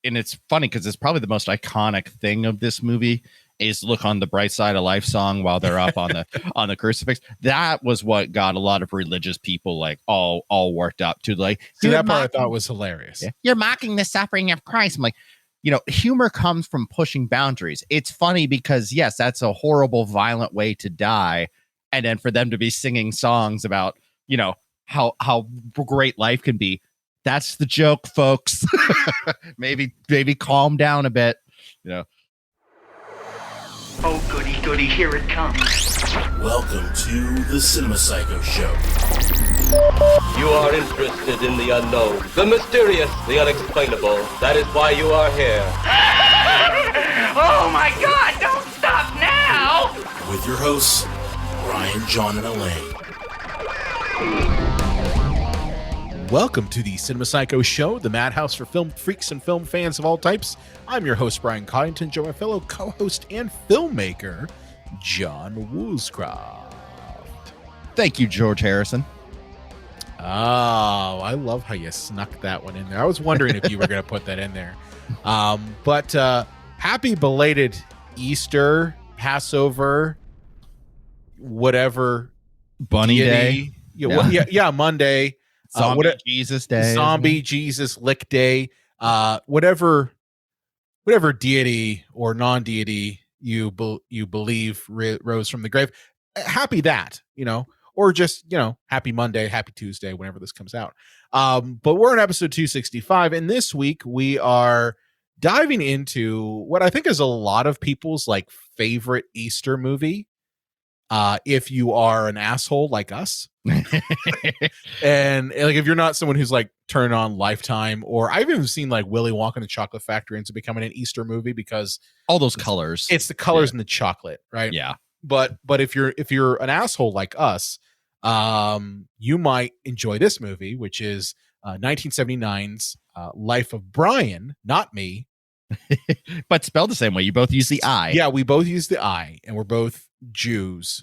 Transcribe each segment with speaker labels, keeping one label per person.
Speaker 1: and it's funny because it's probably the most iconic thing of this movie is "Look on the Bright Side of Life" song while they're up on the crucifix. That was what got a lot of religious people like all worked up to like.
Speaker 2: See, that part I thought was hilarious.
Speaker 1: Yeah, you're mocking the suffering of Christ. I'm like, humor comes from pushing boundaries. It's funny because yes, that's a horrible, violent way to die, and then for them to be singing songs about how great life can be. That's the joke, folks. maybe calm down a bit.
Speaker 3: Oh, goody, goody, here it comes.
Speaker 4: Welcome to the Cinema Psycho Show.
Speaker 5: You are interested in the unknown, the mysterious, the unexplainable. That is why you are here.
Speaker 3: Oh my God, don't stop now!
Speaker 4: With your hosts, Brian, John, and Elaine.
Speaker 2: Welcome to the Cinema Psycho Show, the madhouse for film freaks and film fans of all types. I'm your host, Brian Coddington, joined by my fellow co-host and filmmaker, John Woolscroft.
Speaker 1: Thank you, George Harrison.
Speaker 2: Oh, I love how you snuck that one in there. I was wondering if you were going to put that in there. But happy belated Easter, Passover, whatever.
Speaker 1: Bunny Day.
Speaker 2: Yeah, Monday.
Speaker 1: Zombie Jesus Day.
Speaker 2: Zombie Jesus Lick Day. Whatever deity or non-deity you believe rose from the grave. Happy that, or just, happy Monday, happy Tuesday, whenever this comes out. But we're in episode 265, and this week we are diving into what I think is a lot of people's favorite Easter movie. If you are an asshole like us, and if you're not someone who's turned on Lifetime, or I've even seen Willy Wonka and the Chocolate Factory into becoming an Easter movie because
Speaker 1: all those colors.
Speaker 2: It's the colors and the chocolate, right?
Speaker 1: Yeah.
Speaker 2: But if you're an asshole like us, you might enjoy this movie, which is 1979's Life of Brian, not me,
Speaker 1: but spelled the same way. You both use the I.
Speaker 2: Yeah, we both use the I, and we're both Jews,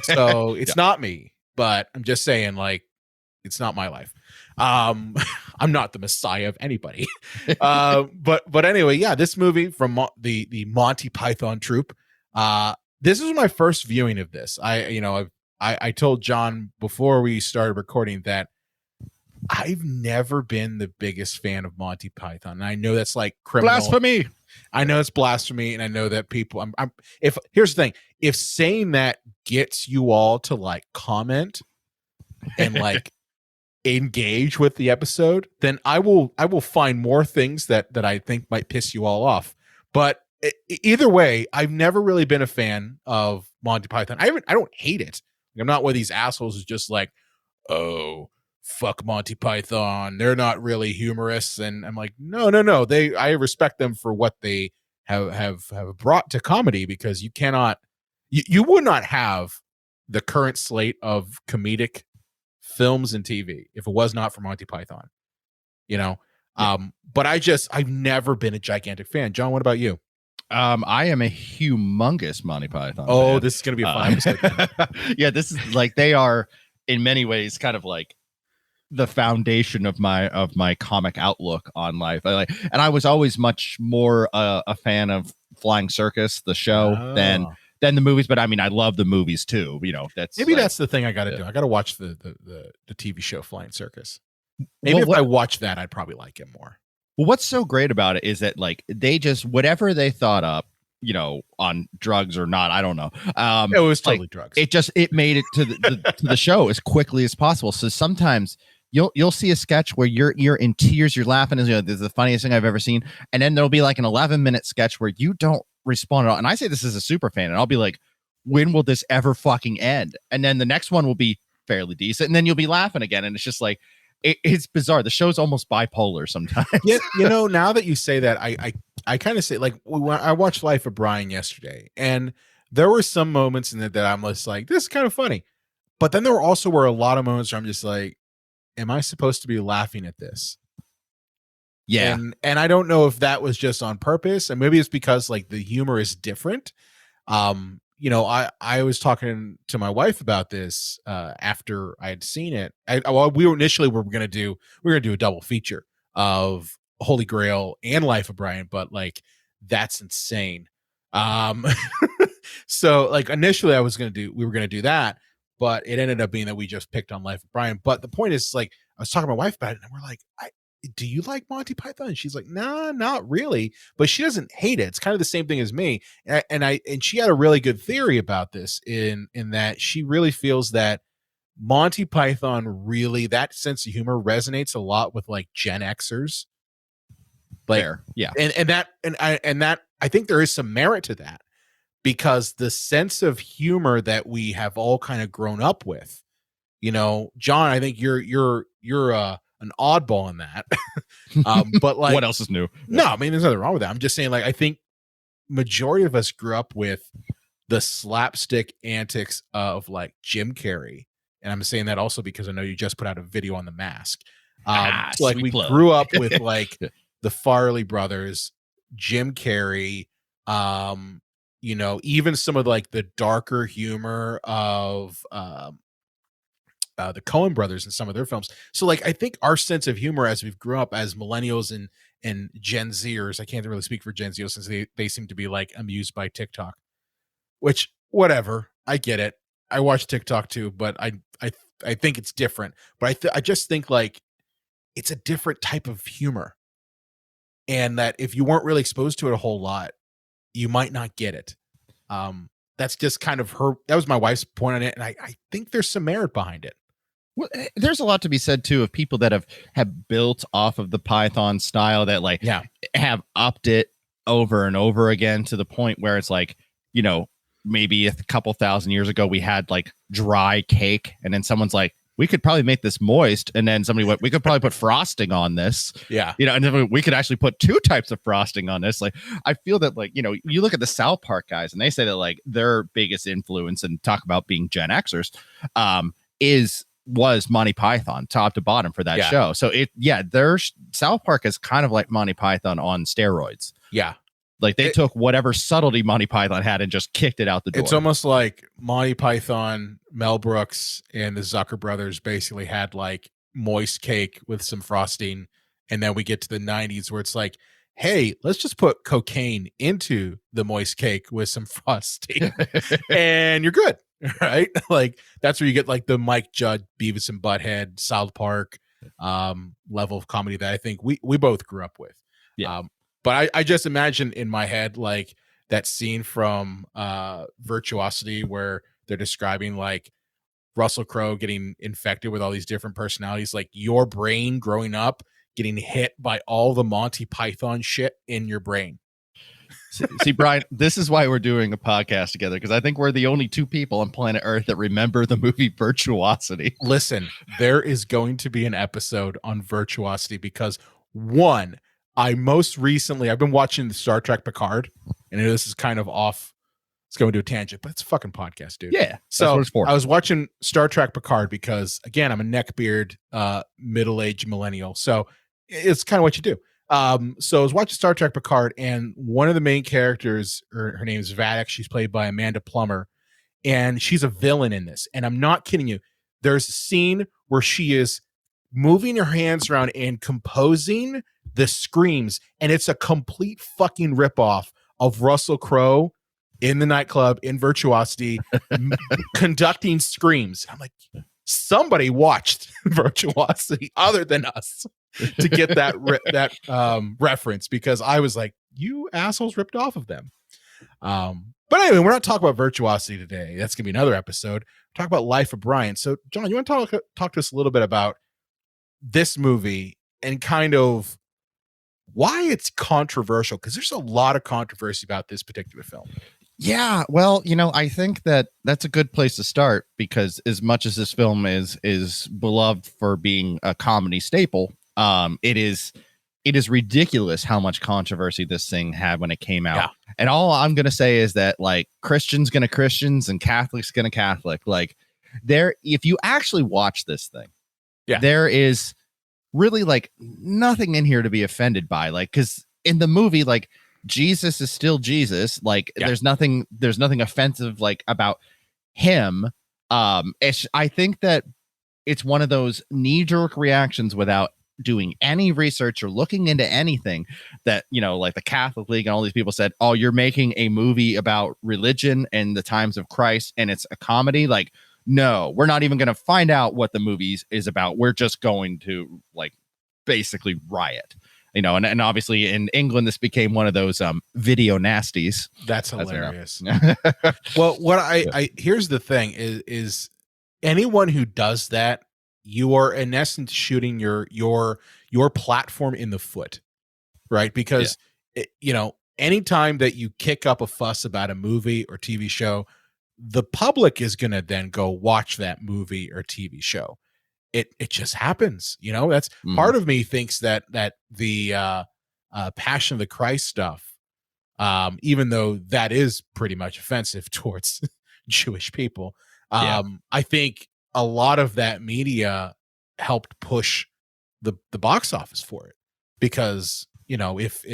Speaker 2: so it's not me. But I'm just saying, it's not my life. I'm not the messiah of anybody. But anyway, yeah, this movie from the Monty Python troupe. This was my first viewing of this. I told John before we started recording that I've never been the biggest fan of Monty Python. And I know that's criminal.
Speaker 1: Blasphemy.
Speaker 2: I know it's blasphemy, and I know that people. Here's the thing: if saying that gets you all to comment and engage with the episode, then I will find more things that I think might piss you all off. But either way, I've never really been a fan of Monty Python. I don't hate it. I'm not one of these assholes who's just oh, fuck Monty Python, they're not really humorous. And I'm no, I respect them for what they have brought to comedy, because you would not have the current slate of comedic films and TV if it was not for Monty Python, but I've never been a gigantic fan. John, what about you?
Speaker 1: I am a humongous Monty Python
Speaker 2: fan. This is going to be a fun episode.
Speaker 1: Yeah, this is they are in many ways kind of the foundation of my comic outlook on life. And I was always much more a fan of Flying Circus, the show, than the movies. But I mean, I love the movies too. That's
Speaker 2: that's the thing I got to do. I got to watch the TV show Flying Circus. Maybe if I watch that, I'd probably like it more.
Speaker 1: Well, what's so great about it is that they just whatever they thought up, on drugs or not, I don't know.
Speaker 2: It was totally drugs.
Speaker 1: It made it to the show as quickly as possible. So sometimes you'll see a sketch where you're in tears, you're laughing, this is the funniest thing I've ever seen, and then there'll be an 11-minute sketch where you don't respond at all. And I say this as a super fan, and I'll be like, when will this ever fucking end? And then the next one will be fairly decent, and then you'll be laughing again, and it's just it's bizarre. The show's almost bipolar sometimes.
Speaker 2: Yeah, now that you say that, I kind of say I watched Life of Brian yesterday, and there were some moments in it that I'm just this is kind of funny, but then there were a lot of moments where I'm just am I supposed to be laughing at this?
Speaker 1: Yeah.
Speaker 2: And I don't know if that was just on purpose, and maybe it's because the humor is different. I was talking to my wife about this after I had seen it. We were going to do a double feature of Holy Grail and Life of Brian, but like that's insane. So like initially we were gonna do that, but it ended up being that we just picked on Life of Brian. But the point is, like, I was talking to my wife about it, and we're like, do you like Monty Python? And she's like, nah, not really, but she doesn't hate it. It's kind of the same thing as me. And she had a really good theory about this in that she really feels that Monty Python really, that sense of humor resonates a lot with like Gen Xers. Like,
Speaker 1: yeah.
Speaker 2: And that I think there is some merit to that, because the sense of humor that we have all kind of grown up with, you know, John, I think you're an oddball in that. But like,
Speaker 1: what else is new?
Speaker 2: No, I mean, there's nothing wrong with that. I'm just saying, like, I think majority of us grew up with the slapstick antics of like Jim Carrey. And I'm saying that also because I know you just put out a video on The Mask. So like we grew up with like the Farley brothers, Jim Carrey, you know, even some of like the darker humor of the Coen brothers and some of their films. So like, I think our sense of humor as we've grown up as millennials and Gen Zers, I can't really speak for Gen Zers since they seem to be like amused by TikTok, which whatever, I get it. I watch TikTok too, but I think it's different, but I just think like it's a different type of humor, and that if you weren't really exposed to it a whole lot, you might not get it. That's just kind of that was my wife's point on it. And I think there's some merit behind it.
Speaker 1: Well, there's a lot to be said too of people that have built off of the Python style that like have upped it over and over again to the point where it's like, you know, maybe a couple thousand years ago we had like dry cake, and then someone's like, we could probably make this moist, and then somebody went, we could probably put frosting on this. Yeah, you know, and then we could actually put two types of frosting on this. Like, I feel that, like, you know, you look at the South Park guys, and they say that like their biggest influence, and talk about being Gen Xers, was Monty Python, top to bottom, for that show. So their South Park is kind of like Monty Python on steroids. Yeah. Like they took whatever subtlety Monty Python had and just kicked it out the door.
Speaker 2: It's almost like Monty Python, Mel Brooks, and the Zucker brothers basically had like moist cake with some frosting. And then we get to the 90s where it's like, hey, let's just put cocaine into the moist cake with some frosting and you're good. Right? Like that's where you get like the Mike Judd, Beavis and Butthead, South Park level of comedy that I think we both grew up with. Yeah. But I just imagine in my head, like that scene from Virtuosity where they're describing like Russell Crowe getting infected with all these different personalities, like your brain growing up getting hit by all the Monty Python shit in your brain.
Speaker 1: See, Brian, this is why we're doing a podcast together, because I think we're the only two people on planet Earth that remember the movie Virtuosity.
Speaker 2: Listen, there is going to be an episode on Virtuosity because one, I've been watching the Star Trek Picard, and this is kind of off. It's going to a tangent, but it's a fucking podcast, dude.
Speaker 1: Yeah.
Speaker 2: So I was watching Star Trek Picard because, again, I'm a neckbeard, middle-aged millennial. So it's kind of what you do. So I was watching Star Trek Picard, and one of the main characters, her name is Vadic. She's played by Amanda Plummer, and she's a villain in this. And I'm not kidding you. There's a scene where she is moving her hands around and composing the screams, and it's a complete fucking ripoff of Russell Crowe in the nightclub in Virtuosity conducting screams. I'm like, somebody watched Virtuosity other than us to get that reference, because I was like, you assholes ripped off of them. But anyway, we're not talking about Virtuosity today. That's gonna be another episode. Talk about Life of Brian. So John, you want to talk to us a little bit about this movie and kind of why it's controversial, because there's a lot of controversy about this particular film.
Speaker 1: Yeah, well, you know, I think that's a good place to start, because as much as this film is beloved for being a comedy staple, it is ridiculous how much controversy this thing had when it came out. Yeah. And all I'm going to say is that, like, Christians going to Christians and Catholics going to Catholic, like, if you actually watch this thing, there is really like nothing in here to be offended by, like, because in the movie, like, Jesus is still Jesus, like there's nothing offensive like about him. I think that it's one of those knee-jerk reactions without doing any research or looking into anything that, like the Catholic League and all these people said, oh, you're making a movie about religion and the times of Christ and it's a comedy. Like, no, we're not even going to find out what the movie is about. We're just going to like basically riot. And obviously in England, this became one of those video nasties.
Speaker 2: That's hilarious. Well, what I here's the thing is anyone who does that, you are in essence shooting your platform in the foot, right? Because anytime that you kick up a fuss about a movie or TV show, the public is going to then go watch that movie or TV show. It just happens, that's part of me thinks that the Passion of the Christ stuff, even though that is pretty much offensive towards Jewish people, I think a lot of that media helped push the box office for it, because if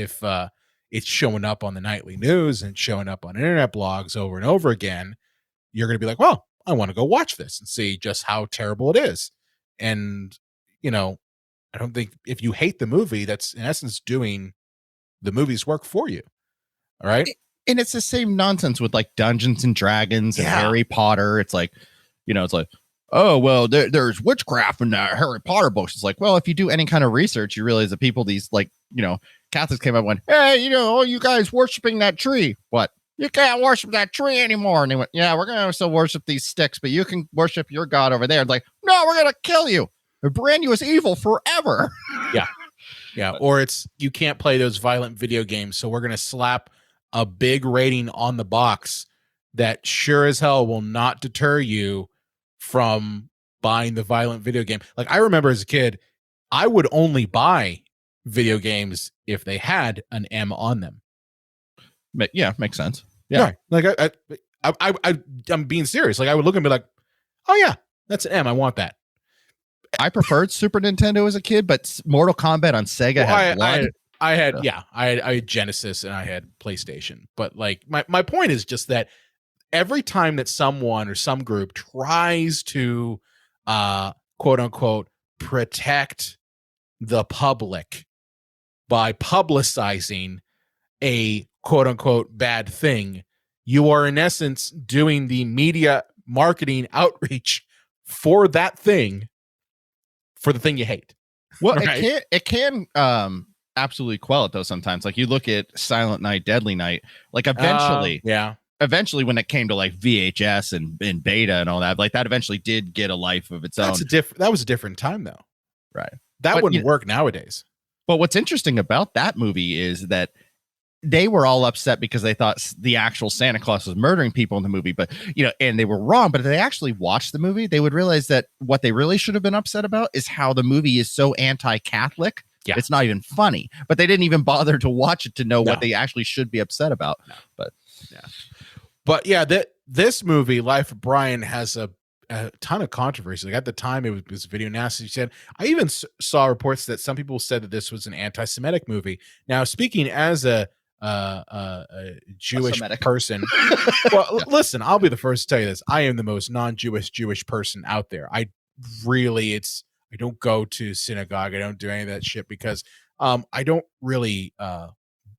Speaker 2: it's showing up on the nightly news and showing up on internet blogs over and over again, you're going to be like, well, I want to go watch this and see just how terrible it is. And, I don't think if you hate the movie, that's in essence doing the movie's work for you. All right.
Speaker 1: And it's the same nonsense with like Dungeons and Dragons and Harry Potter. It's like, it's like, oh, well, there's witchcraft in the Harry Potter books. It's like, well, if you do any kind of research, you realize that people, these like, Catholics came up and went, hey, you guys worshiping that tree. What? You can't worship that tree anymore. And they went, yeah, we're going to still worship these sticks, but you can worship your God over there. It's like, no, we're going to kill you. We'll brand you as evil forever.
Speaker 2: Yeah. Yeah. Or it's, you can't play those violent video games. So we're going to slap a big rating on the box that sure as hell will not deter you from buying the violent video game. Like I remember as a kid, I would only buy video games if they had an M on them.
Speaker 1: Yeah, makes sense. Yeah,
Speaker 2: like I'm being serious. Like I would look and be like, "Oh yeah, that's an M. I want that."
Speaker 1: I preferred Super Nintendo as a kid, but Mortal Kombat on Sega had blood.
Speaker 2: I had Genesis and I had PlayStation. But like my point is just that every time that someone or some group tries to quote unquote protect the public by publicizing a quote unquote bad thing, you are in essence doing the media marketing outreach for that thing, for the thing you hate.
Speaker 1: Well, right? it can absolutely quell it though sometimes. Like you look at Silent Night, Deadly Night, like eventually when it came to like VHS and beta and all that, like that eventually did get a life of its own.
Speaker 2: That was a different time though.
Speaker 1: Right.
Speaker 2: That wouldn't work nowadays.
Speaker 1: But what's interesting about that movie is that they were all upset because they thought the actual Santa Claus was murdering people in the movie, but and they were wrong. But if they actually watched the movie, they would realize that what they really should have been upset about is how the movie is so anti-Catholic. Yeah. It's not even funny, but they didn't even bother to watch it to know what they actually should be upset about. No.
Speaker 2: But this movie, Life of Brian, has a ton of controversy. Like at the time, it was video nasty. Said I even saw reports that some people said that this was an anti-Semitic movie. Now, speaking as a Jewish person, well, listen, I'll be the first to tell you this. I am the most non-Jewish person out there. I don't go to synagogue. I don't do any of that shit because I don't really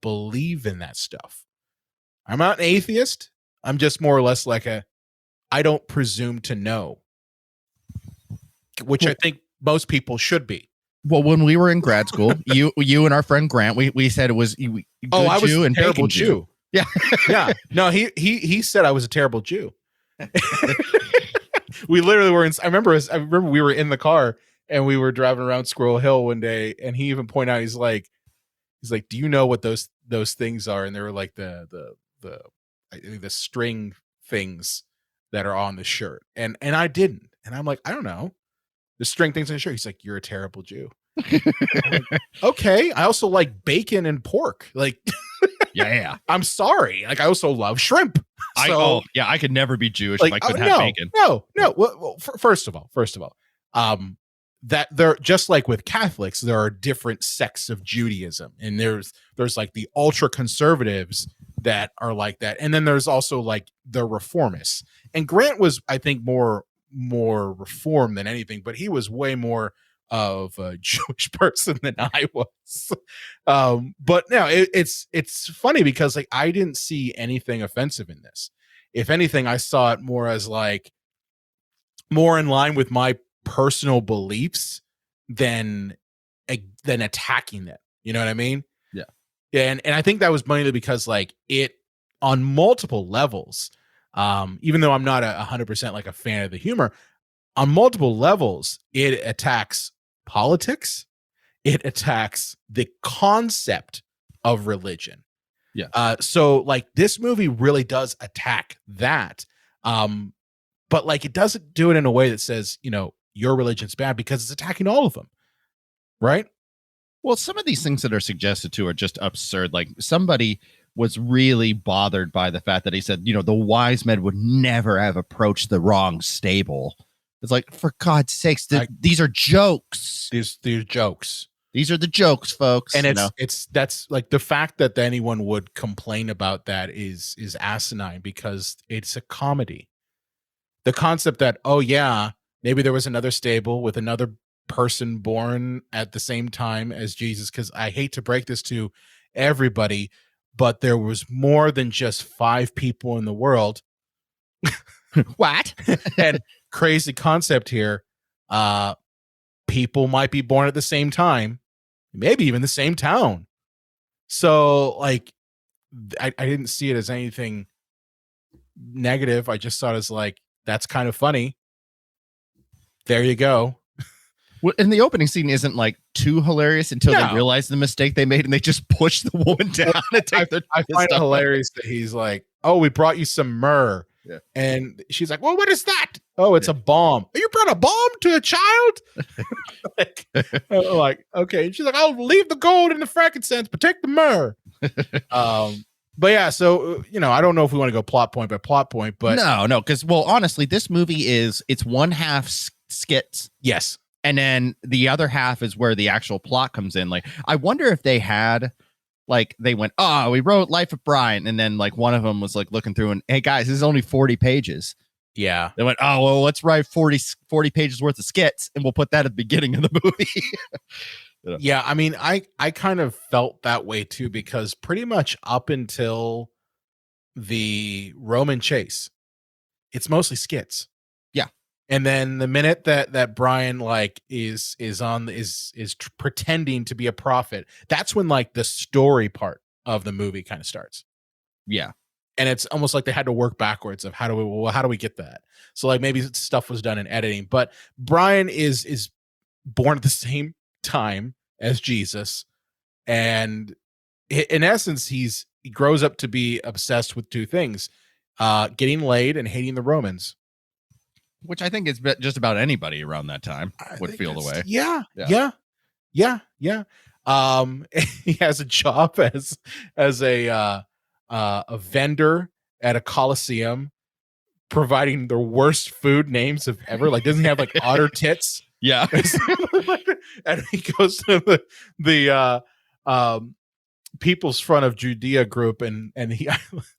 Speaker 2: believe in that stuff. I'm not an atheist. I'm just more or less like I don't presume to know, which I think most people should be.
Speaker 1: Well, when we were in grad school, you and our friend Grant, we said it was good
Speaker 2: I was
Speaker 1: Jew
Speaker 2: a
Speaker 1: and
Speaker 2: terrible Jew.
Speaker 1: Yeah.
Speaker 2: Yeah. No, he said I was a terrible Jew. We literally were I remember we were in the car and we were driving around Squirrel Hill one day, and he even pointed out, he's like, do you know what those things are? And they were like the string things that are on the shirt. And I didn't. And I'm like, I don't know. The string things on the shirt. He's like, you're a terrible Jew. Like, okay. I also like bacon and pork. Like,
Speaker 1: yeah.
Speaker 2: I'm sorry. Like, I also love shrimp.
Speaker 1: I could never be Jewish if I couldn't have bacon.
Speaker 2: No. Well, first of all, that they're just like with Catholics, there are different sects of Judaism, and there's like the ultra conservatives that are like that, and then there's also like the reformists. And Grant was, I think, more reformed than anything, but he was way more of a Jewish person than I was. But no, it's funny because like I didn't see anything offensive in this. If anything, I saw it more as like more in line with my personal beliefs than attacking them. You know what I mean?
Speaker 1: Yeah.
Speaker 2: And I think that was mainly because like it on multiple levels, even though I'm not 100% like a fan of the humor, on multiple levels, it attacks politics. It attacks the concept of religion.
Speaker 1: Yeah.
Speaker 2: So like this movie really does attack that. But like it doesn't do it in a way that says, you know, your religion's bad, because it's attacking all of them. Right?
Speaker 1: Well, some of these things that are suggested to are just absurd. Like somebody was really bothered by the fact that he said, you know, the wise men would never have approached the wrong stable. It's like, for God's sakes, these are jokes.
Speaker 2: These jokes.
Speaker 1: These are the jokes, folks.
Speaker 2: And that's like the fact that anyone would complain about that is asinine, because it's a comedy. The concept that, oh yeah, maybe there was another stable with another person born at the same time as Jesus, because I hate to break this to everybody, but there was more than just 5 people in the world.
Speaker 1: What?
Speaker 2: And crazy concept here. People might be born at the same time, maybe even the same town. So like I didn't see it as anything negative. I just saw it as like, that's kind of funny. There you go.
Speaker 1: Well, and the opening scene isn't like too hilarious until they realize the mistake they made and they just push the woman down and take
Speaker 2: I find it hilarious that he's like, oh, we brought you some myrrh.
Speaker 1: Yeah.
Speaker 2: And she's like, well, what is that? Oh, it's a bomb. You brought a bomb to a child? like, okay. And she's like, I'll leave the gold and the frankincense, but take the myrrh. But yeah, so, you know, I don't know if we want to go plot point by plot point, but
Speaker 1: no, because, well, honestly, this movie it's one half skits.
Speaker 2: Yes.
Speaker 1: And then the other half is where the actual plot comes in. Like, I wonder if they had, like, they went, oh, we wrote Life of Brian. And then, like, one of them was, like, looking through and, hey, guys, this is only 40 pages.
Speaker 2: Yeah.
Speaker 1: They went, oh, well, let's write 40 pages worth of skits, and we'll put that at the beginning of the movie.
Speaker 2: You know? Yeah, I mean, I kind of felt that way, too, because pretty much up until the Roman chase, it's mostly skits. And then the minute that Brian like is pretending to be a prophet, that's when like the story part of the movie kind of starts.
Speaker 1: Yeah.
Speaker 2: And it's almost like they had to work backwards of how do we get that? So like maybe stuff was done in editing, but Brian is born at the same time as Jesus, and in essence he grows up to be obsessed with 2 things: getting laid and hating the Romans.
Speaker 1: Which I think is just about anybody around that time would feel the way.
Speaker 2: Yeah. He has a job as a vendor at a Coliseum, providing the worst food names of ever. Like, doesn't he have like otter tits?
Speaker 1: Yeah.
Speaker 2: And he goes to the People's Front of Judea group, and he I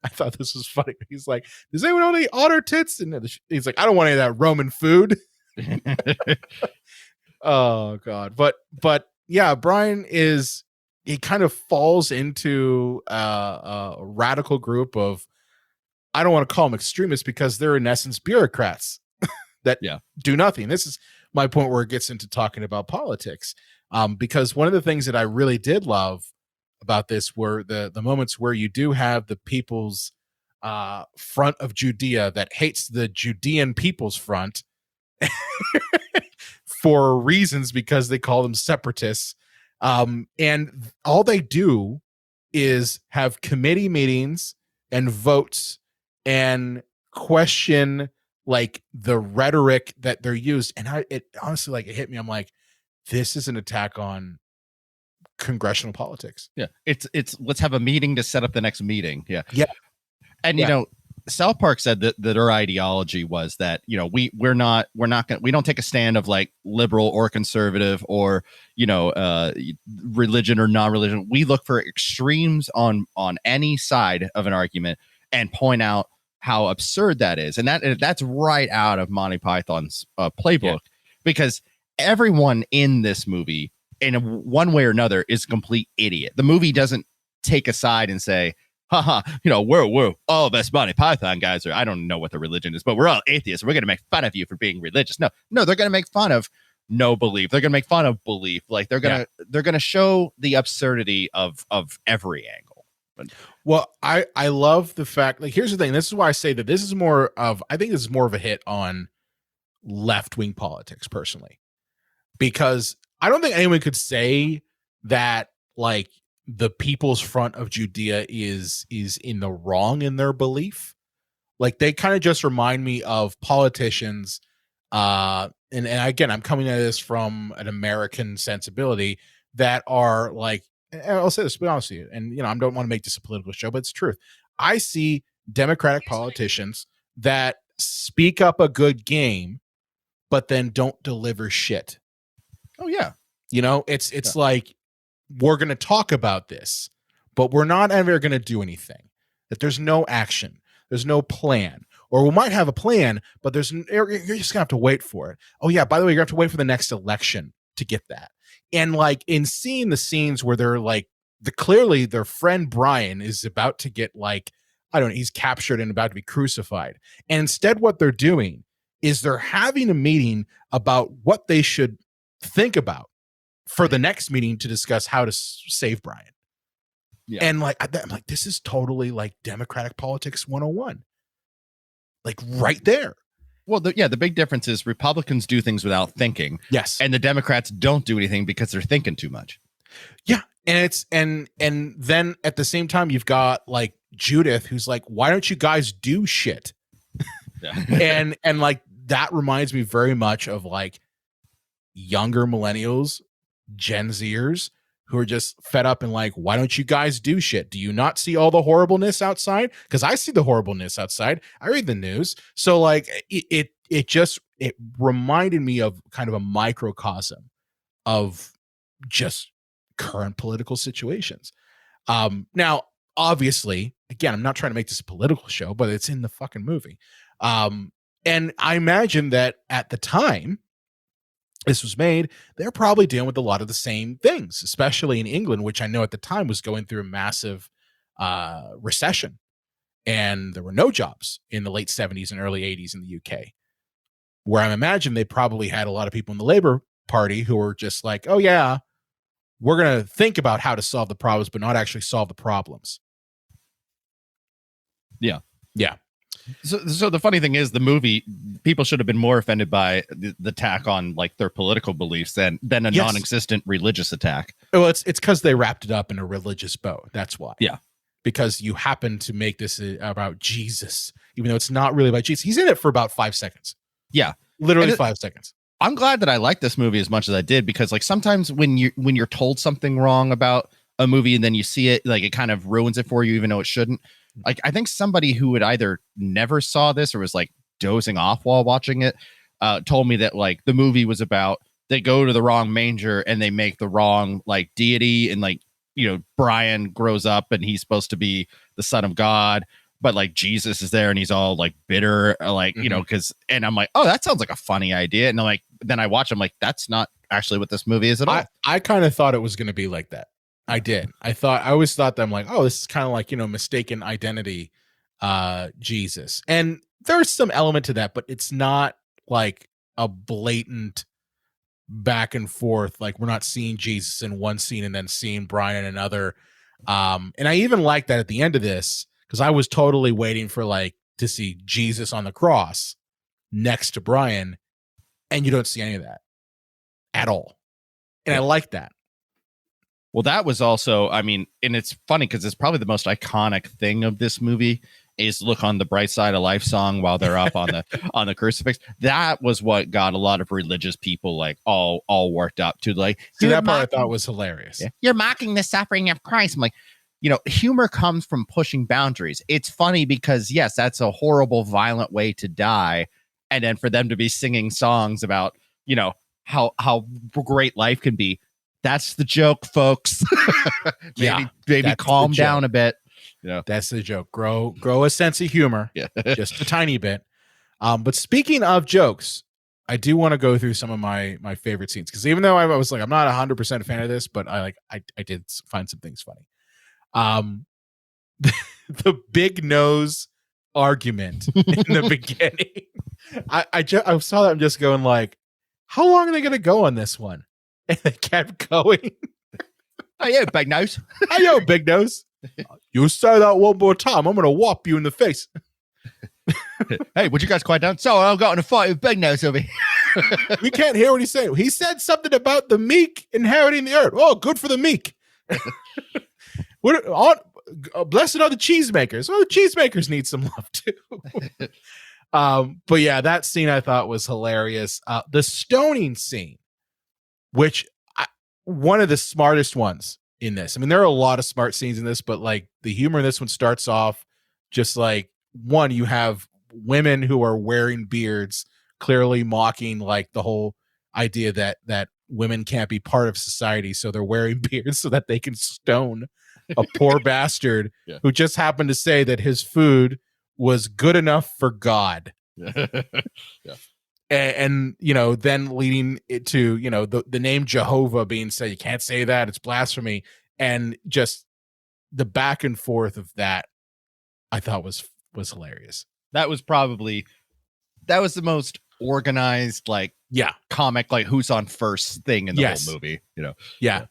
Speaker 2: thought this was funny. He's like, does anyone want any otter tits? And he's like, I don't want any of that Roman food. Oh God. But yeah, Brian he kind of falls into a radical group of, I don't want to call them extremists, because they're in essence bureaucrats that do nothing. This is my point where it gets into talking about politics. Because one of the things that I really did love about this were the moments where you do have the People's Front of Judea that hates the Judean People's Front for reasons, because they call them separatists. And all they do is have committee meetings and votes and question like the rhetoric that they're used. And it honestly, like, it hit me. I'm like, this is an attack on congressional politics.
Speaker 1: Yeah. It's let's have a meeting to set up the next meeting. Yeah.
Speaker 2: Yeah.
Speaker 1: And, you know, South Park said that our ideology was that, you know, we don't take a stand of like liberal or conservative or, you know, religion or non-religion. We look for extremes on any side of an argument and point out how absurd that is. And that's right out of Monty Python's playbook, because everyone in this movie, in one way or another, is a complete idiot. The movie doesn't take a side and say, haha, we're all best Monty Python guys, or I don't know what the religion is, but we're all atheists. We're going to make fun of you for being religious. No, they're going to make fun of no belief. They're going to make fun of belief. Like they're going to show the absurdity of every angle. But
Speaker 2: well, I love the fact, like, here's the thing. This is why I say that this is more of, I think this is more of a hit on left-wing politics personally, because I don't think anyone could say that like the People's Front of Judea is in the wrong in their belief. Like they kind of just remind me of politicians. And again, I'm coming at this from an American sensibility that are like, and I'll say this, to be honest with you, and I don't want to make this a political show, but it's the truth. I see Democratic politicians that speak up a good game, but then don't deliver shit.
Speaker 1: oh yeah,
Speaker 2: It's like, we're going to talk about this, but we're not ever going to do anything. That there's no action, there's no plan, or we might have a plan, but you're just gonna have to wait for it. Oh yeah, by the way, you're gonna have to wait for the next election to get that. And like in seeing the scenes where they're like, clearly their friend Brian is about to get like, I don't know, he's captured and about to be crucified. And instead what they're doing is they're having a meeting about what they should think about for the next meeting to discuss how to save Brian.
Speaker 1: Yeah.
Speaker 2: And like, I'm like, this is totally like Democratic politics 101. Like right there.
Speaker 1: Well, the big difference is Republicans do things without thinking.
Speaker 2: Yes.
Speaker 1: And the Democrats don't do anything because they're thinking too much.
Speaker 2: Yeah. And it's, and then at the same time, you've got like Judith, who's like, why don't you guys do shit?
Speaker 1: Yeah.
Speaker 2: and like, that reminds me very much of like younger millennials, Gen Zers, who are just fed up and like, why don't you guys do shit? Do you not see all the horribleness outside? Because I see the horribleness outside. I read the news. So like it reminded me of kind of a microcosm of just current political situations. Now, obviously, again, I'm not trying to make this a political show, but it's in the fucking movie. And I imagine that at the time this was made, they're probably dealing with a lot of the same things, especially in England, which I know at the time was going through a massive recession, and there were no jobs in the late 70s and early 80s in the UK, where I imagine they probably had a lot of people in the Labour Party who were just like, oh yeah, we're going to think about how to solve the problems, but not actually solve the problems.
Speaker 1: Yeah.
Speaker 2: Yeah.
Speaker 1: So the funny thing is, the movie, people should have been more offended by the attack on like their political beliefs than a non-existent religious attack.
Speaker 2: Well, it's because they wrapped it up in a religious bow. That's why.
Speaker 1: Yeah.
Speaker 2: Because you happen to make this about Jesus, even though it's not really about Jesus. He's in it for about 5 seconds.
Speaker 1: Yeah.
Speaker 2: Literally 5 seconds.
Speaker 1: I'm glad that I like this movie as much as I did, because like sometimes when you're told something wrong about a movie and then you see it, like it kind of ruins it for you, even though it shouldn't. Like, I think somebody who had either never saw this or was like dozing off while watching it told me that like the movie was about, they go to the wrong manger and they make the wrong like deity, and like, Brian grows up and he's supposed to be the son of God, but like Jesus is there and he's all like bitter, like, because, and I'm like, oh, that sounds like a funny idea. And I'm like, then I watch, I'm like, that's not actually what this movie is at all.
Speaker 2: I kind of thought it was going to be like that. I did. I always thought that I'm like, oh, this is kind of like, mistaken identity, Jesus. And there's some element to that, but it's not like a blatant back and forth. Like, we're not seeing Jesus in one scene and then seeing Brian in another. And I even like that at the end of this, because I was totally waiting for like to see Jesus on the cross next to Brian, and you don't see any of that at all. And I like that.
Speaker 1: Well, that was also, I mean, and it's funny because it's probably the most iconic thing of this movie is "Look on the Bright Side of Life" song while they're up on the crucifix. That was what got a lot of religious people like all worked up to like.
Speaker 2: See, that part I thought was hilarious.
Speaker 1: Yeah, you're mocking the suffering of Christ. I'm like, humor comes from pushing boundaries. It's funny because yes, that's a horrible, violent way to die, and then for them to be singing songs about how great life can be. That's the joke, folks. maybe calm down a bit. Yeah,
Speaker 2: that's the joke. Grow a sense of humor, just a tiny bit. But speaking of jokes, I do want to go through some of my favorite scenes, because even though I was like, I'm not 100% a fan of this, but I did find some things funny. The big nose argument in the beginning. I saw that. I'm just going like, how long are they going to go on this one? And they kept going.
Speaker 1: Oh yeah, big nose.
Speaker 2: Hey yo, big nose. You say that one more time, I'm going to whop you in the face.
Speaker 1: Hey, would you guys quiet down? So I got in a fight with Big Nose over here.
Speaker 2: We can't hear what he's saying. He said something about the meek inheriting the earth. Oh, good for the meek. Blessed are the cheesemakers. Well, the cheesemakers need some love too. But yeah, that scene I thought was hilarious. The stoning scene, which one of the smartest ones in this. I mean, there are a lot of smart scenes in this, but like the humor in this one starts off just like, one, you have women who are wearing beards, clearly mocking like the whole idea that women can't be part of society, so they're wearing beards so that they can stone a poor bastard who just happened to say that his food was good enough for God. And you know, then leading it to, you know, the name Jehovah being said, you can't say that, it's blasphemy, and just the back and forth of that I thought was hilarious.
Speaker 1: That was the most organized, like, comic, like who's on first thing in the whole movie, you know.
Speaker 2: Yeah.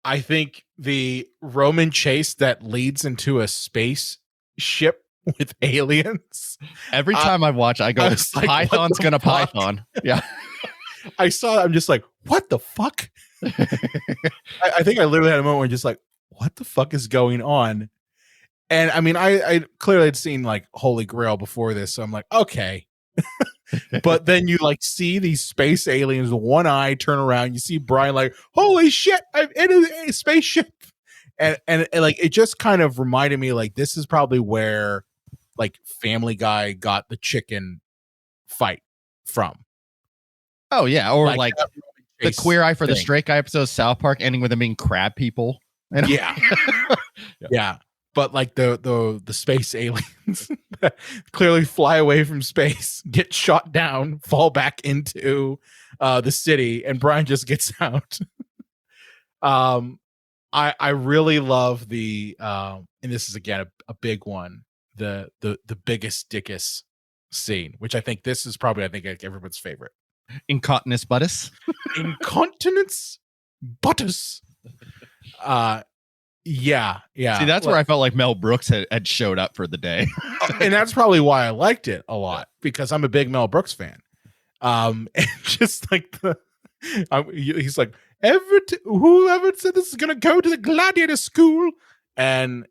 Speaker 2: I think the Roman chase that leads into a space ship with aliens.
Speaker 1: Every time I watch, I go, like, Python's gonna Python. Yeah.
Speaker 2: I saw that, I'm just like, what the fuck? I think I literally had a moment where I'm just like, what the fuck is going on? And I mean, I clearly had seen like Holy Grail before this, so I'm like, okay. But then you like see these space aliens with one eye turn around, you see Brian like, holy shit, I'm in a spaceship. And like it just kind of reminded me like this is probably where like Family Guy got the chicken fight from.
Speaker 1: Oh yeah, or like the Queer Eye for the Straight Guy episode of South Park ending with them being crab people.
Speaker 2: Yeah. Yeah. But like the space aliens clearly fly away from space, get shot down, fall back into the city, and Brian just gets out. I really love the and this is again a big one, the biggest dickus scene, which I think this is probably like everyone's favorite.
Speaker 1: Incontinence buttus.
Speaker 2: Incontinence buttus. Yeah.
Speaker 1: See, that's where I felt like Mel Brooks had showed up for the day.
Speaker 2: And that's probably why I liked it a lot, because I'm a big Mel Brooks fan. And just like he's like, whoever said this is going to go to the gladiator school, and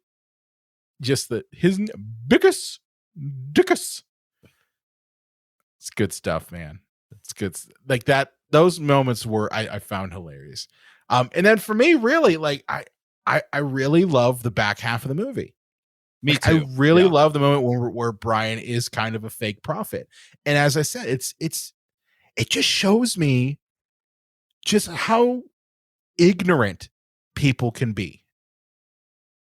Speaker 2: just his biggest dickus. It's good stuff, man. It's good. Like that, those moments were, I found hilarious. And then for me, really, like, I really love the back half of the movie.
Speaker 1: Me too.
Speaker 2: I really love the moment where Brian is kind of a fake prophet. And as I said, it just shows me just how ignorant people can be.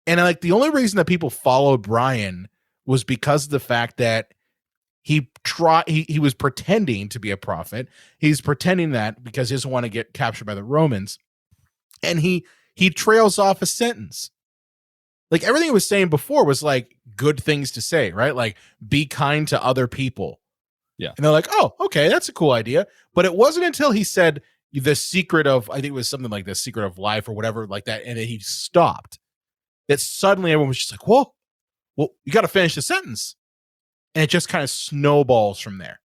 Speaker 2: And like the only reason that people followed Brian was because of the fact that he was pretending to be a prophet. He's pretending that because he doesn't want to get captured by the Romans. And he trails off a sentence. Like everything he was saying before was like good things to say, right? Like be kind to other people.
Speaker 1: Yeah.
Speaker 2: And they're like, oh, okay, that's a cool idea. But it wasn't until he said the secret of, I think it was something like the secret of life or whatever like that, and then he stopped, that suddenly everyone was just like, whoa, well, you got to finish the sentence. And it just kind of snowballs from there.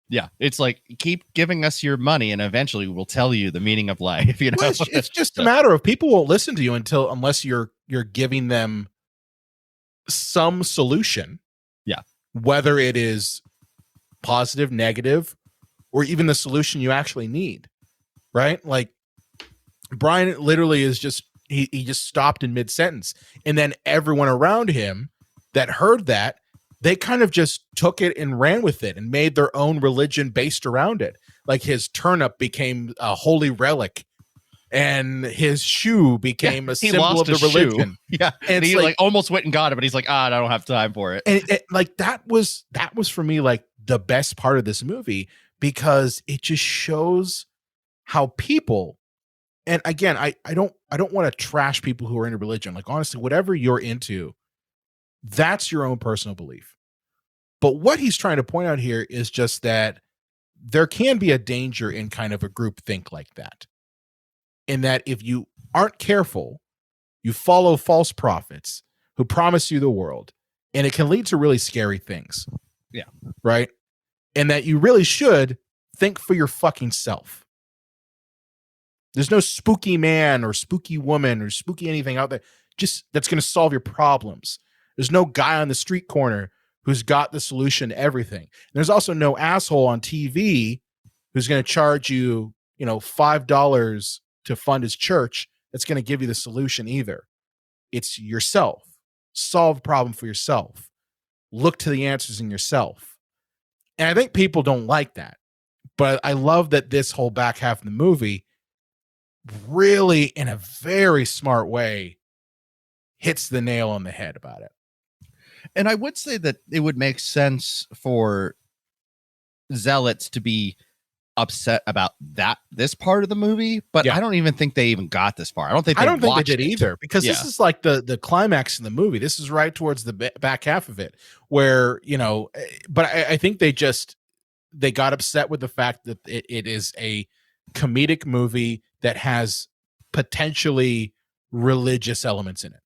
Speaker 1: Yeah, it's like, keep giving us your money and eventually we'll tell you the meaning of life. You know,
Speaker 2: well, it's just a matter of people won't listen to you unless you're giving them some solution.
Speaker 1: Yeah,
Speaker 2: whether it is positive, negative, or even the solution you actually need. Right? Like Brian literally is just he just stopped in mid-sentence, and then everyone around him that heard that, they kind of just took it and ran with it and made their own religion based around it. Like his turnip became a holy relic and his shoe became a
Speaker 1: he
Speaker 2: symbol
Speaker 1: lost
Speaker 2: of the
Speaker 1: his shoe.
Speaker 2: religion.
Speaker 1: Yeah, and
Speaker 2: it's
Speaker 1: he like almost went and got it, but he's like, I don't have time for it.
Speaker 2: And like that was for me like the best part of this movie, because it just shows how people, and again, I don't want to trash people who are into religion. Like honestly, whatever you're into, that's your own personal belief. But what he's trying to point out here is just that there can be a danger in kind of a group think like that. In that if you aren't careful, you follow false prophets who promise you the world, and it can lead to really scary things.
Speaker 1: Yeah.
Speaker 2: Right. And that you really should think for your fucking self. There's no spooky man or spooky woman or spooky anything out there just that's going to solve your problems. There's no guy on the street corner who's got the solution to everything. And there's also no asshole on TV who's going to charge you, $5 to fund his church that's going to give you the solution either. It's yourself. Solve the problem for yourself. Look to the answers in yourself. And I think people don't like that. But I love that this whole back half of the movie really, in a very smart way, hits the nail on the head about it.
Speaker 1: And I would say that it would make sense for zealots to be upset about this part of the movie, but I don't even think they even got this far. I don't think they did
Speaker 2: either, because this is like the climax in the movie. This is right towards the back half of it, where but I think they got upset with the fact that it is a comedic movie that has potentially religious elements in it.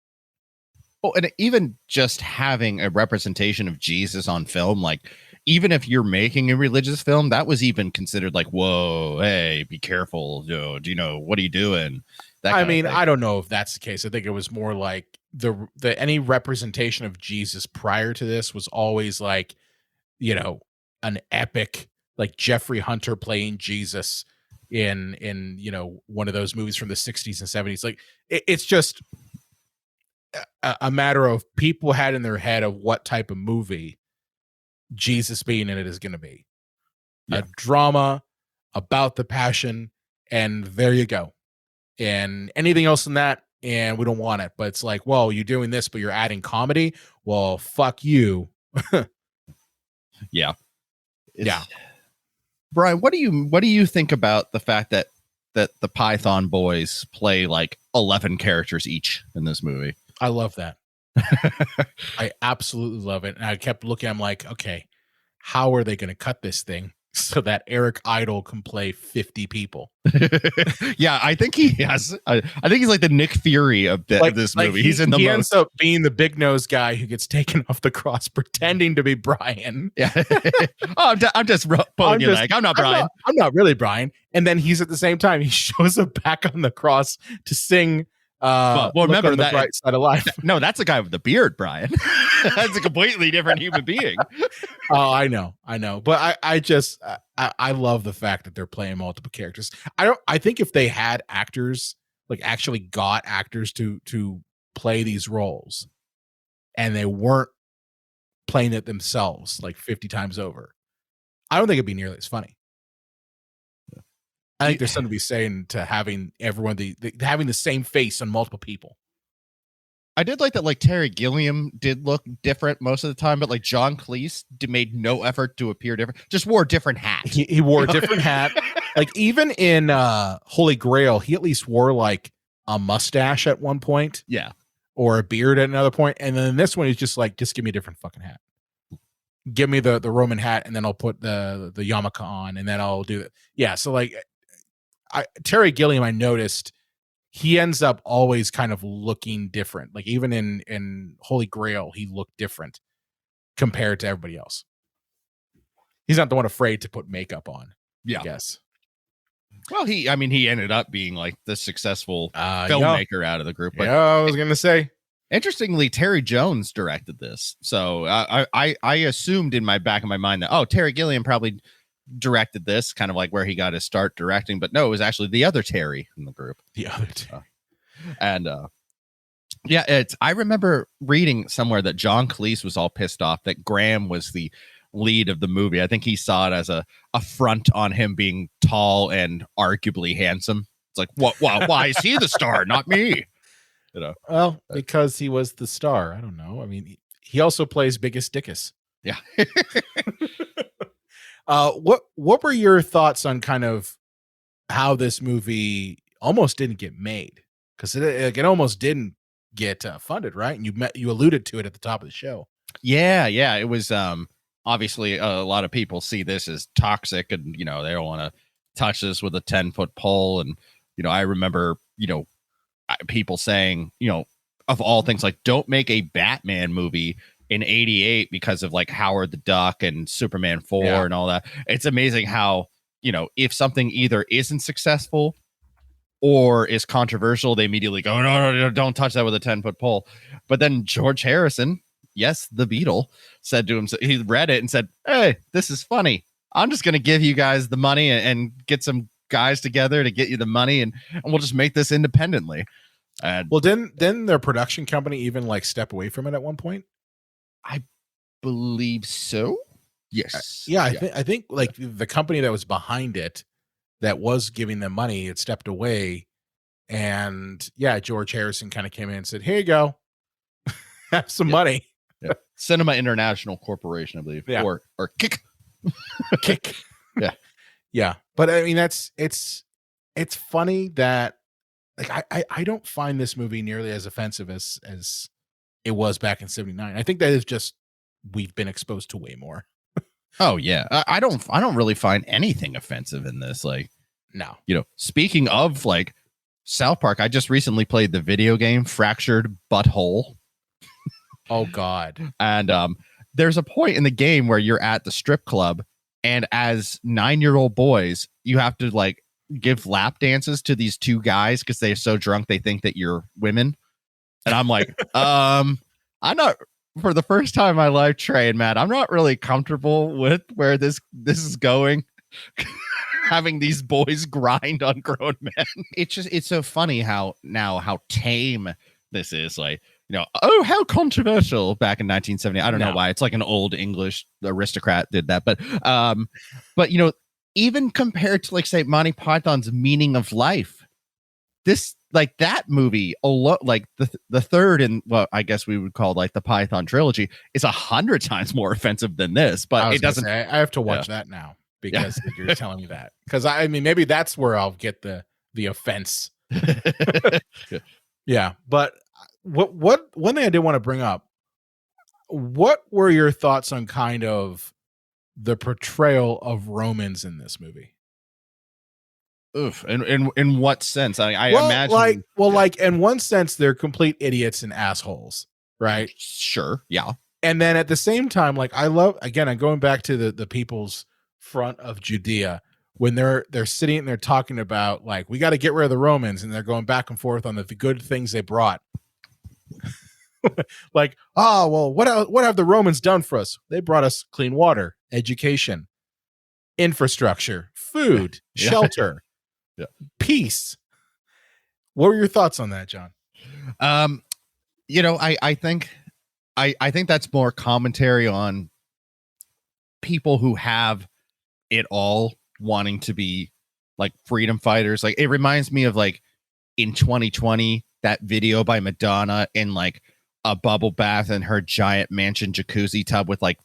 Speaker 1: Oh, and even just having a representation of Jesus on film, like even if you're making a religious film, that was even considered like, whoa, hey, be careful, dude. What are you doing?
Speaker 2: I mean, I don't know if that's the case. I think it was more like the any representation of Jesus prior to this was always like, an epic, like Jeffrey Hunter playing Jesus in one of those movies from the 60s and 70s. Like it's just a matter of people had in their head of what type of movie Jesus being in it is going to be. A drama about the passion, and there you go. And anything else than that, and we don't want it. But it's like, well, you're doing this, but you're adding comedy. Well, fuck you.
Speaker 1: Yeah.
Speaker 2: Yeah.
Speaker 1: Brian, what do you think about the fact that the Python boys play like 11 characters each in this movie?
Speaker 2: I love that. I absolutely love it. And I kept looking, I'm like, okay, how are they going to cut this thing so that Eric Idle can play 50 people?
Speaker 1: Yeah, I think he has. I think he's like the Nick Fury of this movie. He's in the
Speaker 2: he
Speaker 1: most.
Speaker 2: Ends up being the big nose guy who gets taken off the cross pretending to be Brian.
Speaker 1: Yeah. I'm just pulling your leg. I'm not Brian.
Speaker 2: I'm not really Brian. And then he's at the same time, he shows up back on the cross to sing. Well, remember that bright side of life.
Speaker 1: No, that's the guy with the beard, Brian. That's a completely different human being.
Speaker 2: Oh, I know. But I love the fact that they're playing multiple characters. I think if they had actors, like actually got actors to play these roles, and they weren't playing it themselves like 50 times over, I don't think it'd be nearly as funny. I think there's something to be saying to having everyone having the same face on multiple people.
Speaker 1: I did like that. Like Terry Gilliam did look different most of the time, but like John Cleese made no effort to appear different. Just wore a different hat.
Speaker 2: He wore a different hat. Like even in Holy Grail, he at least wore like a mustache at one point.
Speaker 1: Yeah,
Speaker 2: or a beard at another point. And then this one, he's just like, just give me a different fucking hat. Give me the Roman hat, and then I'll put the yarmulke on, and then I'll do it. Yeah, so like. Terry Gilliam, I noticed he ends up always kind of looking different. Like even in Holy Grail, he looked different compared to everybody else. He's not the one afraid to put makeup on.
Speaker 1: Yeah.
Speaker 2: I guess.
Speaker 1: Well, he ended up being like the successful filmmaker out of the group. But
Speaker 2: I was going to say.
Speaker 1: Interestingly, Terry Jones directed this. So I assumed in my back of my mind that, Terry Gilliam probably directed this, kind of like where he got his start directing, but no, it was actually the other Terry in the group. I remember reading somewhere that John Cleese was all pissed off that Graham was the lead of the movie. I think he saw it as a front on him being tall and arguably handsome. It's like, why is he the star, not me? You know,
Speaker 2: Well, because he was the star. I don't know. I mean, he also plays Biggest Dickus.
Speaker 1: yeah.
Speaker 2: What were your thoughts on kind of how this movie almost didn't get made? Because it almost didn't get funded, right? And you alluded to it at the top of the show.
Speaker 1: Yeah. It was obviously a lot of people see this as toxic, and they don't want to touch this with a 10-foot pole. And I remember people saying, of all things, like, don't make a Batman movie in 88 because of like Howard the Duck and Superman 4 and all that. It's amazing how, if something either isn't successful or is controversial, they immediately go, no, don't touch that with a 10-foot pole. But then George Harrison, yes, the Beatle, said to him, he read it and said, hey, this is funny. I'm just going to give you guys the money and get some guys together to get you the money, and we'll just make this independently.
Speaker 2: Well, didn't their production company even like step away from it at one point?
Speaker 1: I believe so. Yes.
Speaker 2: I think like the company that was behind it, that was giving them money, it stepped away, and George Harrison kind of came in and said, "Here you go, have some money."
Speaker 1: Yeah. Cinema International Corporation, I believe, or Kick.
Speaker 2: Kick.
Speaker 1: Yeah.
Speaker 2: But I mean, it's funny that like I don't find this movie nearly as offensive as it was back in '79. I think that is just we've been exposed to way more.
Speaker 1: Oh yeah, I don't really find anything offensive in this. Like,
Speaker 2: no,
Speaker 1: speaking of like South Park, I just recently played the video game Fractured Butthole.
Speaker 2: Oh God!
Speaker 1: And there's a point in the game where you're at the strip club, and as 9-year-old boys, you have to like give lap dances to these two guys because they're so drunk they think that you're women. And I'm like, I'm not. For the first time in my life, Trey and Matt, I'm not really comfortable with where this is going. Having these boys grind on grown men. It's so funny how tame this is. Like, oh, how controversial back in 1970. I don't know why. It's like an old English aristocrat did that. But even compared to like, say, Monty Python's Meaning of Life, this, like, that movie, like the third in what I guess we would call like the Python trilogy, is 100 times more offensive than this. But it doesn't.
Speaker 2: I have to watch that now because you're telling me that. Because I mean, maybe that's where I'll get the offense. Yeah, but what one thing I did want to bring up. What were your thoughts on kind of the portrayal of Romans in this movie?
Speaker 1: Oof. In what sense? I imagine
Speaker 2: like in one sense they're complete idiots and assholes, right?
Speaker 1: Sure. Yeah.
Speaker 2: And then at the same time, like I'm going back to the people's front of Judea when they're sitting and they're talking about like, we got to get rid of the Romans, and they're going back and forth on the good things they brought. Like, oh well, what have the Romans done for us? They brought us clean water, education, infrastructure, food, shelter.
Speaker 1: Yeah.
Speaker 2: Peace. What were your thoughts on that, John?
Speaker 1: I think that's more commentary on people who have it all wanting to be like freedom fighters. Like, it reminds me of like in 2020, that video by Madonna in like a bubble bath in her giant mansion jacuzzi tub with like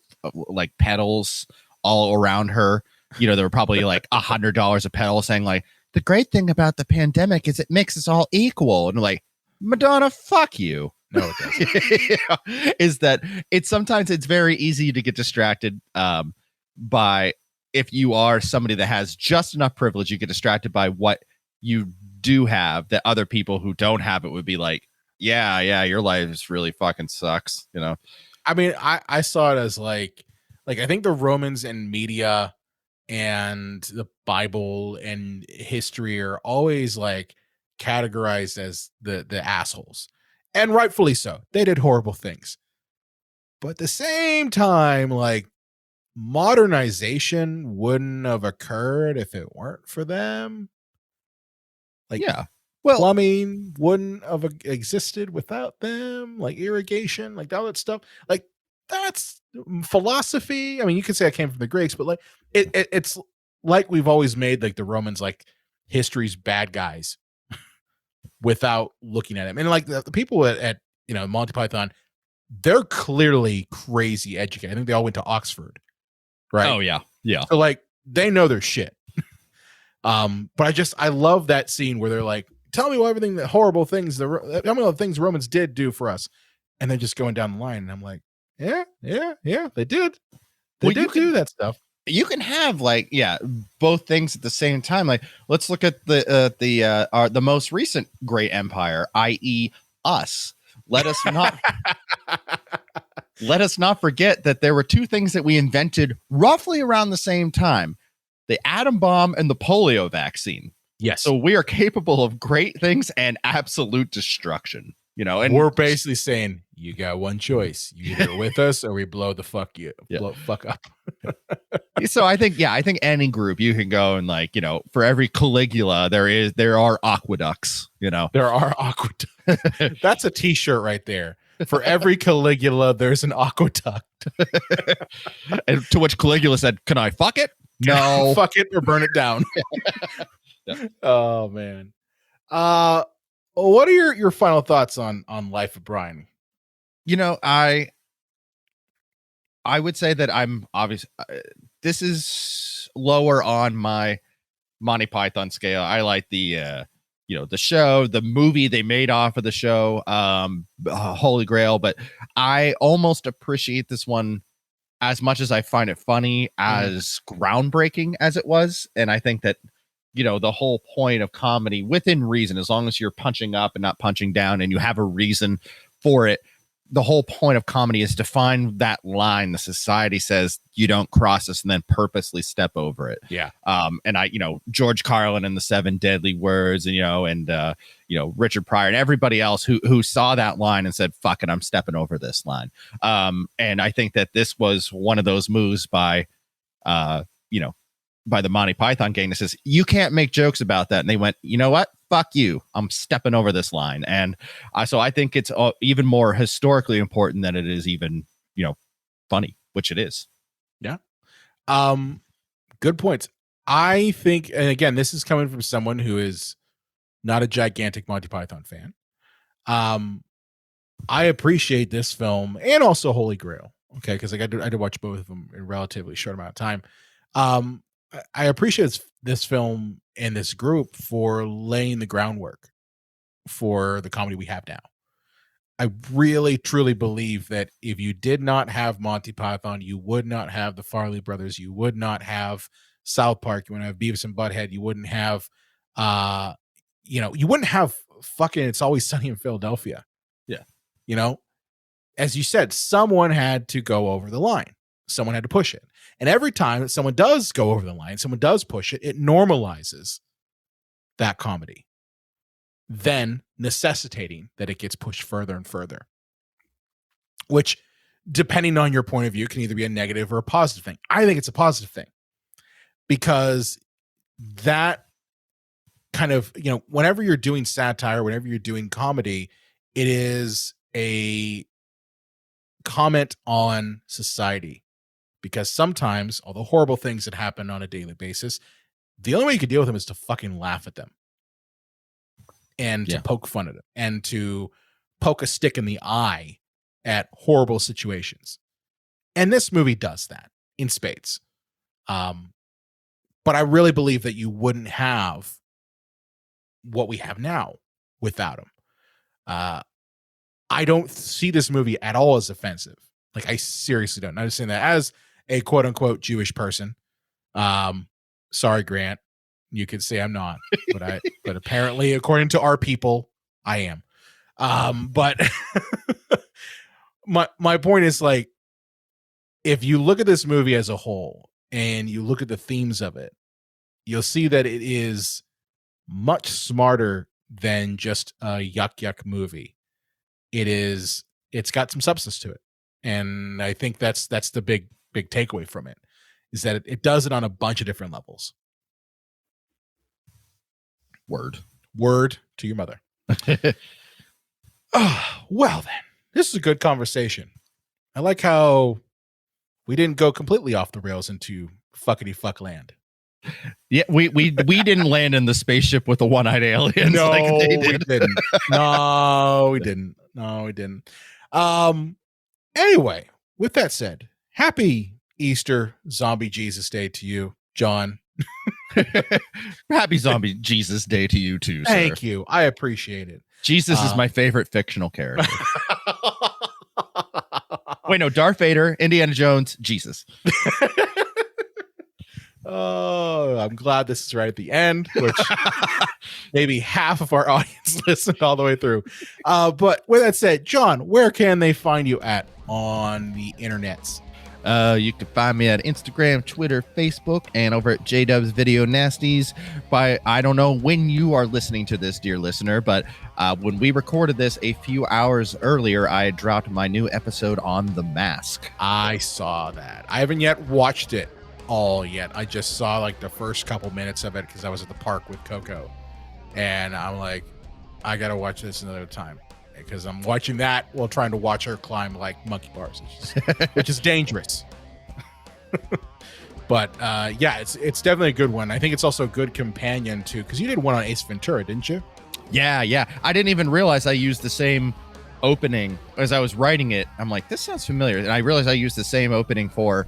Speaker 1: pedals all around her. There were probably like $100 a pedal, saying like, the great thing about the pandemic is it makes us all equal. And like, Madonna, fuck you.
Speaker 2: No, it doesn't.
Speaker 1: Is that sometimes it's very easy to get distracted by, if you are somebody that has just enough privilege, you get distracted by what you do have that other people who don't have it would be like, yeah, your life really fucking sucks.
Speaker 2: I mean, I saw it as like I think the Romans and media and the Bible and history are always like categorized as the assholes, and rightfully so. They did horrible things, but at the same time, like, modernization wouldn't have occurred if it weren't for them. Like, plumbing wouldn't have existed without them. Like irrigation, like all that stuff. Like, that's philosophy. I mean, you could say I came from the Greeks, but like it's like we've always made like the Romans like history's bad guys without looking at him. And like the people at Monty Python, they're clearly crazy educated. I think they all went to Oxford, right?
Speaker 1: Oh yeah, yeah.
Speaker 2: So like they know their shit. But I love that scene where they're like, tell me all the horrible things the things Romans did do for us, and they're just going down the line, and I'm like, yeah, they did. They did do that stuff.
Speaker 1: You can have both things at the same time. Like, let's look at the most recent great empire, i.e., us. Let us not forget that there were two things that we invented roughly around the same time: the atom bomb and the polio vaccine.
Speaker 2: Yes.
Speaker 1: So we are capable of great things and absolute destruction. And
Speaker 2: we're basically saying you got one choice: you either with us or we blow the fuck up.
Speaker 1: So I think any group you can go and for every Caligula there are aqueducts.
Speaker 2: There are aqueducts. That's a t-shirt right there. For every Caligula, there's an aqueduct.
Speaker 1: And to which Caligula said, "Can I fuck it? No,
Speaker 2: fuck it or burn it down."
Speaker 1: Yeah.
Speaker 2: Oh man. What are your final thoughts on Life of Brian?
Speaker 1: I would say that I'm obvious. This is lower on my Monty Python scale. I like the show, the movie they made off of the show, Holy Grail, but I almost appreciate this one as much as I find it funny, as groundbreaking as it was. And I think that the whole point of comedy, within reason, as long as you're punching up and not punching down and you have a reason for it, the whole point of comedy is to find that line the society says you don't cross this and then purposely step over it.
Speaker 2: Yeah.
Speaker 1: And George Carlin and the 7 Deadly Words, and Richard Pryor and everybody else who saw that line and said, fuck it, I'm stepping over this line. And I think that this was one of those moves by the Monty Python gang that says, you can't make jokes about that. And they went, you know what? Fuck you. I'm stepping over this line. And so I think it's even more historically important than it is even, funny, which it is.
Speaker 2: Yeah. Good points. I think, and again, this is coming from someone who is not a gigantic Monty Python fan. I appreciate this film and also Holy Grail. Okay. Because I did watch both of them in a relatively short amount of time. I appreciate this film and this group for laying the groundwork for the comedy we have now. I really, truly believe that if you did not have Monty Python, you would not have the Farley Brothers, you would not have South Park, you wouldn't have Beavis and Butthead, you wouldn't have, you wouldn't have fucking It's Always Sunny in Philadelphia.
Speaker 1: Yeah.
Speaker 2: As you said, someone had to go over the line. Someone had to push it. And every time that someone does go over the line, someone does push it, it normalizes that comedy, then necessitating that it gets pushed further and further, which, depending on your point of view, can either be a negative or a positive thing. I think it's a positive thing because that kind of, whenever you're doing satire, whenever you're doing comedy, it is a comment on society. Because sometimes all the horrible things that happen on a daily basis, the only way you can deal with them is to fucking laugh at them and to poke fun at them and to poke a stick in the eye at horrible situations. And this movie does that in spades. But I really believe that you wouldn't have what we have now without him. I don't see this movie at all as offensive. Like, I seriously don't. I'm just saying that as a quote unquote Jewish person. Sorry, Grant. You could say I'm not, but apparently, according to our people, I am. But my point is, like, if you look at this movie as a whole and you look at the themes of it, you'll see that it is much smarter than just a yuck movie. It's got some substance to it. And I think that's the big takeaway from it, is that it does it on a bunch of different levels. Word to your mother. Well then, this is a good conversation. I like how we didn't go completely off the rails into fuckity fuck land.
Speaker 1: Yeah, we didn't land in the spaceship with the one-eyed aliens.
Speaker 2: No,
Speaker 1: like they
Speaker 2: we
Speaker 1: did.
Speaker 2: didn't. No, we didn't. No, we didn't. Anyway, with that said, happy Easter Zombie Jesus Day to you, John.
Speaker 1: Happy Zombie Jesus Day to you too, sir.
Speaker 2: Thank you. I appreciate it.
Speaker 1: Jesus is my favorite fictional character. Wait, no, Darth Vader, Indiana Jones, Jesus.
Speaker 2: Oh, I'm glad this is right at the end, which maybe half of our audience listened all the way through. But with that said, John, where can they find you at on the internets?
Speaker 1: You can find me at Instagram, Twitter, Facebook, and over at JDubs Video Nasties. I don't know when you are listening to this, dear listener, but when we recorded this a few hours earlier, I dropped my new episode on The Mask.
Speaker 2: I saw that. I haven't yet watched it all yet. I just saw like the first couple minutes of it because I was at the park with Coco, and I'm like, I gotta watch this another time because I'm watching that while trying to watch her climb like monkey bars, which is dangerous. But yeah, it's definitely a good one. I think it's also a good companion to, because you did one on Ace Ventura, didn't you?
Speaker 1: Yeah. I didn't even realize I used the same opening as I was writing it. I'm like, this sounds familiar, and I realized I used the same opening for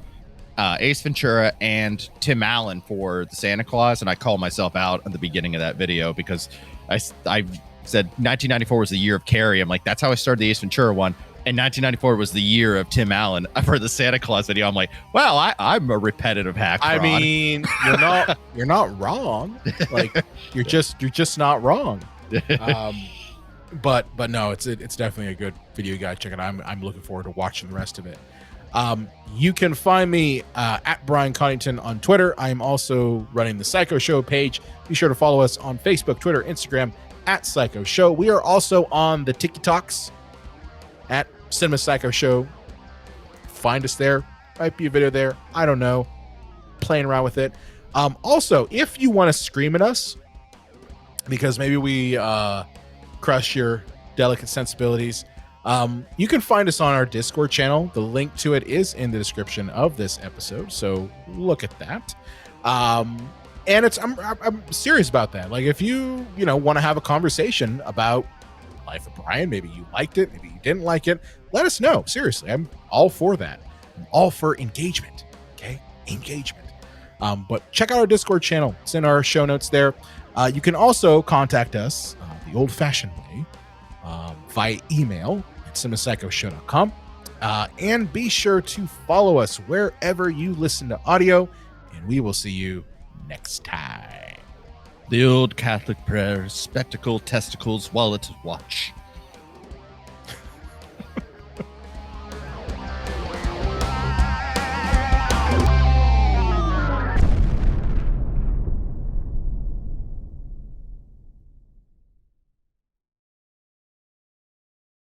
Speaker 1: Ace Ventura and Tim Allen for the Santa Claus, and I called myself out at the beginning of that video because I said 1994 was the year of Carrie. I'm like, that's how I started the Ace Ventura one, and 1994 was the year of Tim Allen for the Santa Claus video. I'm like, well, I'm a repetitive hack.
Speaker 2: I mean, you're not wrong. Like you're just not wrong. But no, it's definitely a good video. You gotta check it out. I'm looking forward to watching the rest of it. You can find me at Brian Connington on Twitter. I am also running the Psycho Show page. Be sure to follow us on Facebook, Twitter, Instagram at Psycho Show. We are also on the TikToks at Cinema Psycho Show. Find us there. Might be a video there. I don't know. Playing around with it. Also, if you want to scream at us, because maybe we crush your delicate sensibilities, you can find us on our Discord channel. The link to it is in the description of this episode, so look at that. And I'm serious about that. Like, if you want to have a conversation about Life of Brian, maybe you liked it, maybe you didn't like it, let us know. Seriously, I'm all for that. I'm all for engagement. Okay, engagement. But check out our Discord channel. It's in our show notes there. You can also contact us the old-fashioned way via email at cinemapsychoshow.com. And be sure to follow us wherever you listen to audio, and we will see you next time.
Speaker 1: The old Catholic prayer, spectacle, testicles, wallet, watch.